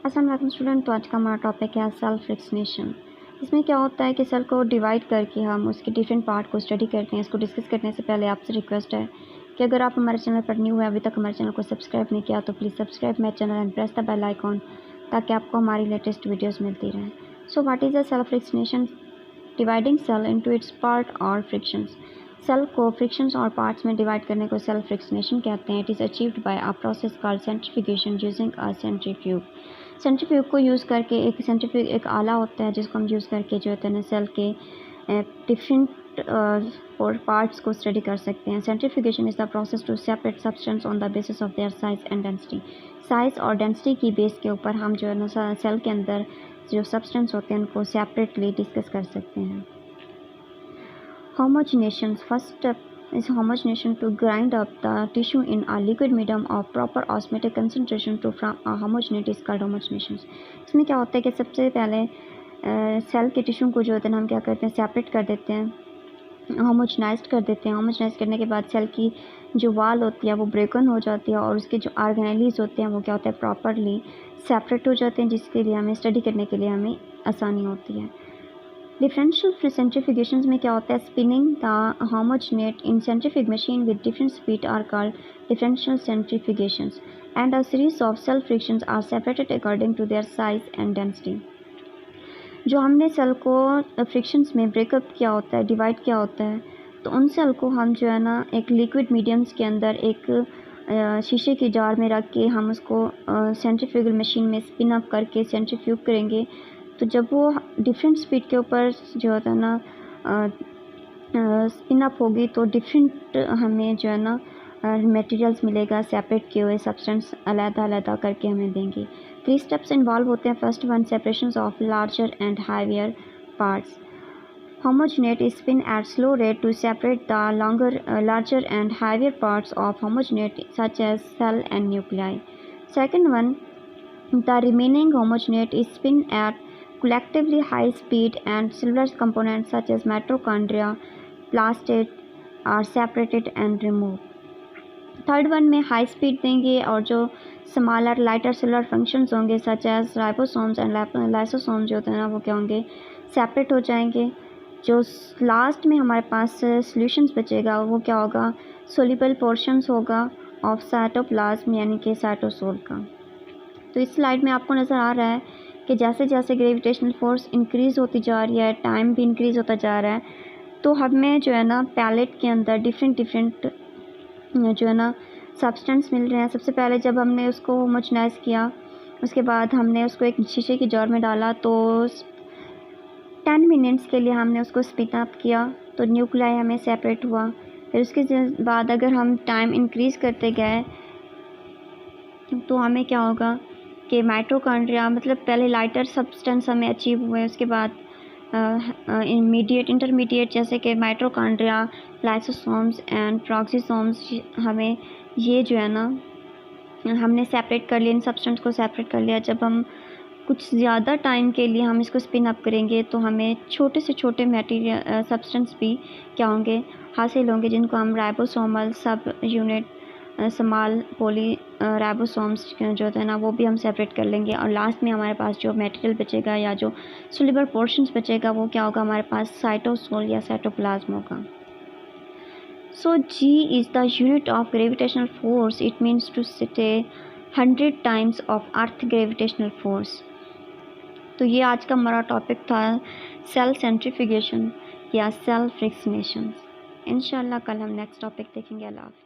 अस्सलाम वालेकुम स्टूडेंट। तो आज का हमारा टॉपिक है सेल फ्रिक्शनेशन। इसमें क्या होता है कि सेल को डिवाइड करके हम उसके डिफरेंट पार्ट को स्टडी करते हैं। इसको डिस्कस करने से पहले आपसे रिक्वेस्ट है कि अगर आप हमारे चैनल पर न्यू है, अभी तक हमारे चैनल को सब्सक्राइब नहीं किया, तो please subscribe my channel and press the bell icon, ताकि आपको हमारी लेटेस्ट वीडियोज़ मिलती रहें। So what is a cell fractionation? Dividing cell into its part और फ्रिक्शंस। सेल को फ्रिक्शंस और पार्ट्स में डिवाइड करने को सेल फ्रिक्शनेशन कहते हैं। It is achieved by a process called centrifugation using a centrifuge. Centrifuge को यूज़ करके, एक सेंट्रीफ्यूग एक आला होता है जिसको हम यूज़ करके जो है ना सेल के डिफरेंट और पार्ट्स को स्टडी कर सकते हैं। Centrifugation is the process to separate substance on the basis of their size and density. Size और डेंसिटी की बेस के ऊपर हम जो है ना सेल के अंदर जो सब्सटेंस होते हैं उनको सेपरेटली डिस्कस कर सकते हैं। Homogenation. First step is homogenation to grind up the tissue in a liquid medium of proper osmotic concentration to form a homogenate is called homogenation. इसमें क्या होता है कि सबसे पहले सेल के टिश्यू को जो होता है ना हम क्या करते हैं, सेपरेट कर देते हैं, होमोजनाइज्ड कर देते हैं। होमोजनाइज करने के बाद सेल की जो वाल होती है वो ब्रेकन हो जाती है और उसके जो ऑर्गेनेलीज होते हैं वो क्या होता है, प्रॉपरली सेपरेट हो जाते हैं, जिसके लिए हमें स्टडी करने के लिए हमें आसानी होती है। डिफरेंशियल सेंट्रीफ्यूगेशन में क्या होता है, spinning the homogenate in centrifuge machine with different speed are called differential centrifugations and a series of cell fractions are separated according to their size and density. जो हमने सेल को फ्रिक्शंस में breakup किया होता है, डिवाइड किया होता है, तो उन सेल को हम जो है ना एक लिक्विड मीडियम्स के अंदर एक शीशे की जार में रख के हम उसको सेंट्रीफ्यूगल मशीन में स्पिन अप करके सेंट्रीफ्यूग करेंगे। तो जब वो डिफरेंट स्पीड के ऊपर जो होता है ना स्पिन अप होगी तो डिफरेंट हमें जो है ना मटेरियल्स मिलेगा, सेपरेट किए हुए सब्सटेंस अलग-अलग करके हमें देंगे। 3 स्टेप्स इन्वॉल्व होते हैं। First one, separation of larger and heavier parts. Homogenate is spin at slow rate to separate the larger and heavier parts of homogenate such as cell and nuclei. Second one, the remaining homogenate is spin at collectively high speed and cellular components such as mitochondria, plastid are separated and removed. Third one में high speed देंगे और जो smaller lighter cellular functions होंगे such as ribosomes and lysosomes जो होते हैं ना वो क्या होंगे, सेपरेट हो जाएंगे। जो लास्ट में हमारे पास सॉल्यूशंस बचेगा वो क्या होगा, सोल्यूबल पोर्शंस होगा ऑफ साइटोप्लाज्म यानी कि साइटोसोल का। तो इस स्लाइड में आपको नज़र आ रहा है कि जैसे जैसे ग्रेविटेशनल फोर्स इंक्रीज़ होती जा रही है, टाइम भी इंक्रीज़ होता जा रहा है, तो हमें जो है ना पैलेट के अंदर डिफरेंट जो है ना सब्सटेंस मिल रहे हैं। सबसे पहले जब हमने उसको होमोजेनाइज किया, उसके बाद हमने उसको एक शीशे की जार में डाला, तो 10 मिनट्स के लिए हमने उसको स्पिन अप किया तो न्यूक्लियाई हमें सेपरेट हुआ। फिर उसके बाद अगर हम टाइम इंक्रीज़ करते गए तो हमें क्या होगा कि माइटोकॉन्ड्रिया, मतलब पहले लाइटर सब्सटेंस हमें अचीव हुए, उसके बाद इंटरमीडिएट जैसे कि माइटोकॉन्ड्रिया, लाइसोसोम्स एंड प्रोक्सिसोम्स, हमें ये जो है ना हमने सेपरेट कर लिया, इन सब्सटेंस को सेपरेट कर लिया। जब हम कुछ ज़्यादा टाइम के लिए हम इसको स्पिन अप करेंगे तो हमें छोटे से छोटे मटेरियल सब्सटेंस भी क्या होंगे, हासिल होंगे, जिनको हम राइबोसोमल सब यूनिट स्मॉल पॉली राइबोसोम्स जो होते हैं ना वो भी हम सेपरेट कर लेंगे। और लास्ट में हमारे पास जो मटेरियल बचेगा या जो सोल्यूबल पोर्शंस बचेगा वो क्या होगा, हमारे पास साइटोसोल या साइटोप्लाज्म होगा। So G is the unit of gravitational force. It means to stay 100 times of earth gravitational force. तो ये आज का हमारा टॉपिक था, सेल सेंट्रीफ्यूगेशन या सेल फ्रिक्शनेशन। इंशाल्लाह कल हम नेक्स्ट टॉपिक देखेंगे। अल्लाह हाफ़िज़।